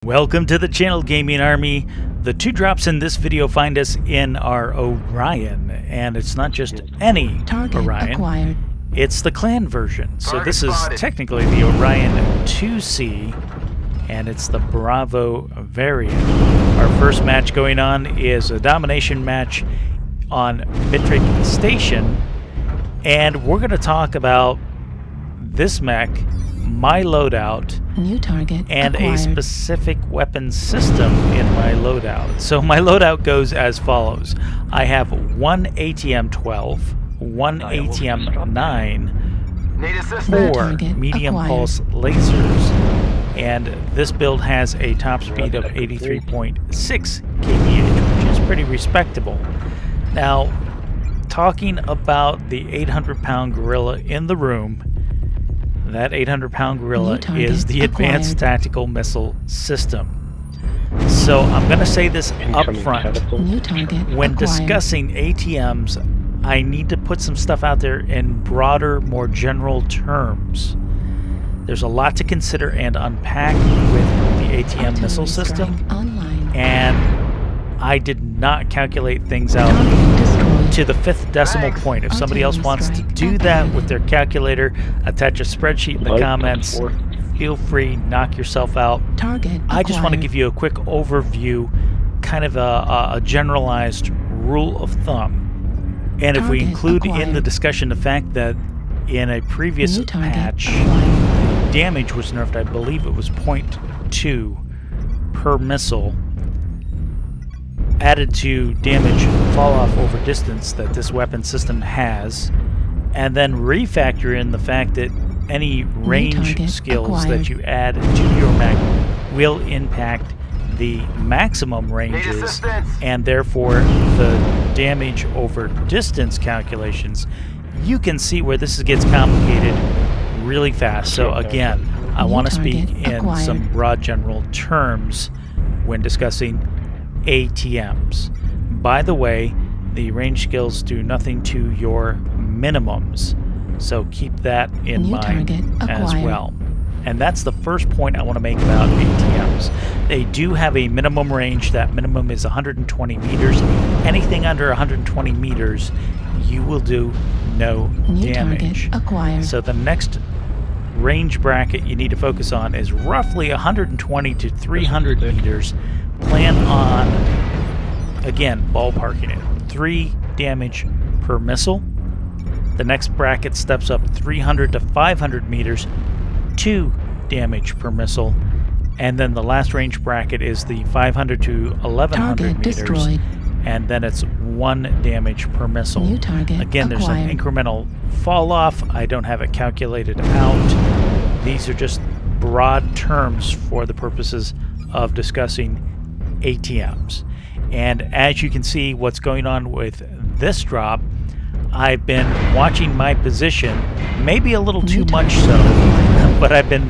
Welcome to the channel, Gaming Army. The two drops in this video find us in our Orion, and it's not just any Orion. Acquired. It's the clan version. So this is technically the Orion 2C, and it's the Bravo variant. Our first match going on is a domination match on Bitrick Station, and we're going to talk about this mech, my loadout, New target and acquired. a specific weapon system in my loadout. So my loadout goes as follows. I have one ATM 12, one ATM 9, 4 medium pulse lasers, and this build has a top speed of 83.6 kph, which is pretty respectable. Now, talking about the 800-pound gorilla in the room, that 800-pound gorilla is the Advanced Tactical Missile System. So I'm going to say this up front. When discussing ATMs, I need to put some stuff out there in broader, more general terms. There's a lot to consider and unpack with the ATM missile system, and I did not calculate things out to the 5th decimal point. If somebody else wants to do that with their calculator, attach a spreadsheet in the comments, feel free, knock yourself out. I just want to give you a quick overview, kind of a generalized rule of thumb. And if we include in the discussion the fact that in a previous patch, damage was nerfed, I believe it was 0.2 per missile, added to damage fall off over distance that this weapon system has, and then refactor in the fact that any range skills that you add to your mech will impact the maximum ranges and therefore the damage over distance calculations, you can see where this gets complicated really fast. So again, I want to speak in some broad general terms when discussing ATMs. By the way, the range skills do nothing to your minimums, so keep that in mind as well. And that's the first point I want to make about ATMs. They do have a minimum range. That minimum is 120 meters. Anything under 120 meters, you will do no damage. So the next range bracket you need to focus on is roughly 120 to 300 meters. Plan on, again, ballparking it, 3 damage per missile. The next bracket steps up 300 to 500 meters, 2 damage per missile. And then the last range bracket is the 500 to 1100 meters, and then it's 1 damage per missile. Again, there's an incremental fall off. I don't have it calculated out. These are just broad terms for the purposes of discussing ATMs. And as you can see what's going on with this drop, I've been watching my position, maybe a little too much so, but I've been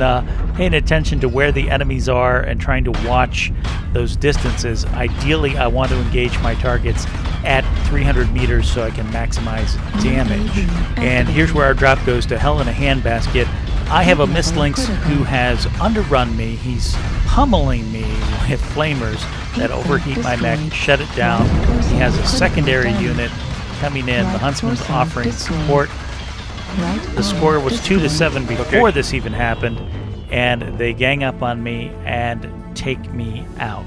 paying attention to where the enemies are and trying to watch those distances. Ideally, I want to engage my targets at 300 meters so I can maximize damage. And here's where our drop goes to hell in a handbasket. I have a Mistlynx who has underrun me. He's pummeling me with flamers that overheat my mech, shut it down. He has a secondary unit coming in. The Huntsman's offering support. The score was 2-7 before this even happened, and they gang up on me and take me out.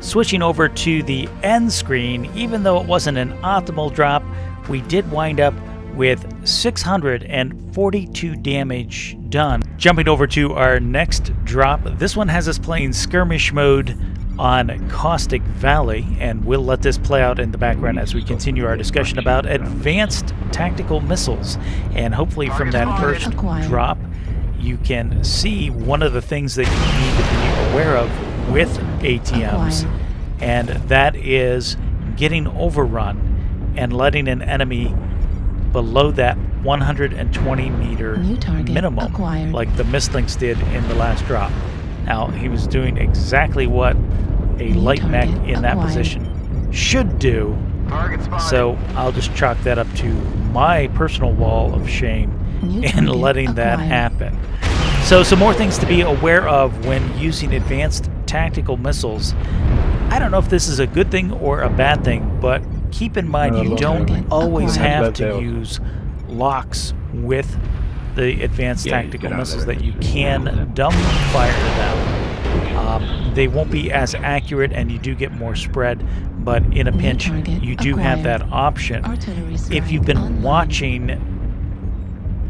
Switching over to the end screen, even though it wasn't an optimal drop, we did wind up with 642 damage done. Jumping over to our next drop, this one has us playing skirmish mode on Caustic Valley, and we'll let this play out in the background as we continue our discussion about advanced tactical missiles. And hopefully from that first drop, you can see one of the things that you need to be aware of with ATMs, and that is getting overrun and letting an enemy below that 120 meter minimum, like the Mistlynx did in the last drop. Now, he was doing exactly what a light mech in that position should do, so I'll just chalk that up to my personal wall of shame in letting that happen. So some more things to be aware of when using advanced tactical missiles. I don't know if this is a good thing or a bad thing, but keep in mind you don't always have to use locks with the advanced tactical missiles, that you can dumb fire them. They won't be as accurate and you do get more spread, but in a pinch you do have that option. If you've been watching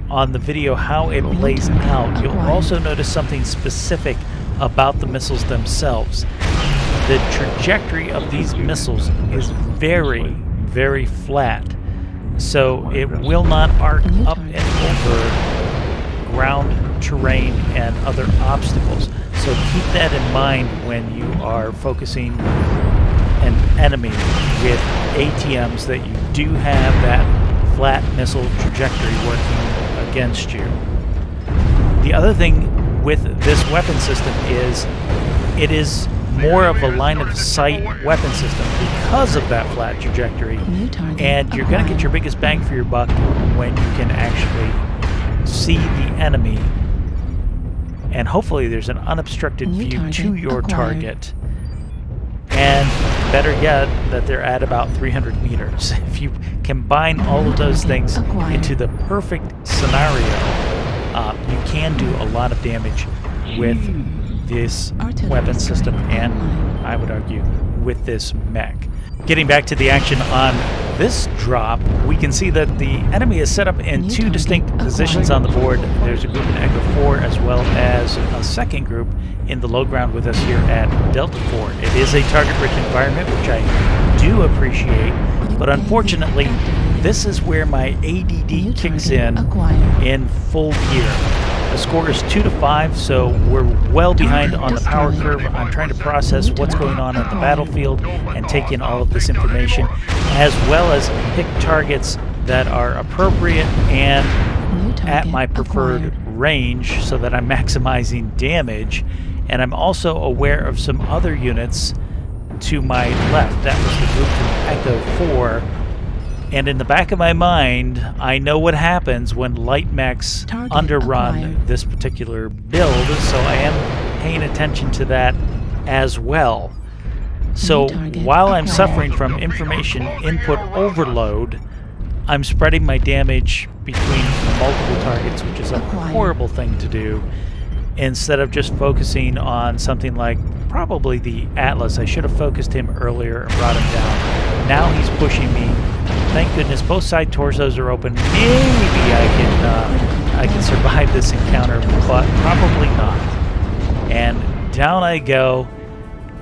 on the video how it plays out, you'll also notice something specific about the missiles themselves. The trajectory of these missiles is very, very flat, so it will not arc up and over ground, terrain, and other obstacles. So keep that in mind when you are focusing an enemy with ATMs, that you do have that flat missile trajectory working against you. The other thing with this weapon system is it is more of a line of sight weapon system because of that flat trajectory, and you're going to get your biggest bang for your buck when you can actually see the enemy, and hopefully there's an unobstructed view to your target, and better yet that they're at about 300 meters. If you combine all of those things into the perfect scenario, you can do a lot of damage with this weapon system, and I would argue with this mech. Getting back to the action on this drop, we can see that the enemy is set up in two distinct positions on the board. There's a group in Echo 4 as well as a second group in the low ground with us here at Delta 4. It is a target-rich environment, which I do appreciate, but unfortunately this is where my ADD kicks in full gear. The score is 2-5, so we're well behind on the power curve. I'm trying to process what's going on the battlefield and take in all of this information, as well as pick targets that are appropriate and at my preferred range so that I'm maximizing damage. And I'm also aware of some other units to my left. That was the group from Echo 4. And in the back of my mind, I know what happens when light mechs underrun this particular build, so I am paying attention to that as well. So while I'm suffering from information input overload, I'm spreading my damage between multiple targets, which is a horrible thing to do, instead of just focusing on something like probably the Atlas. I should have focused him earlier and brought him down. Now he's pushing me. Thank goodness both side torsos are open. Maybe I can survive this encounter, but probably not. And down I go.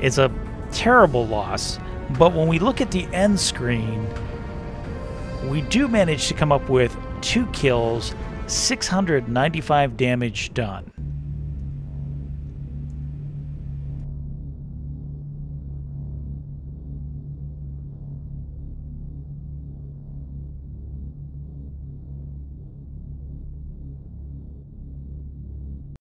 It's a terrible loss, but when we look at the end screen, we do manage to come up with 2 kills, 695 damage done.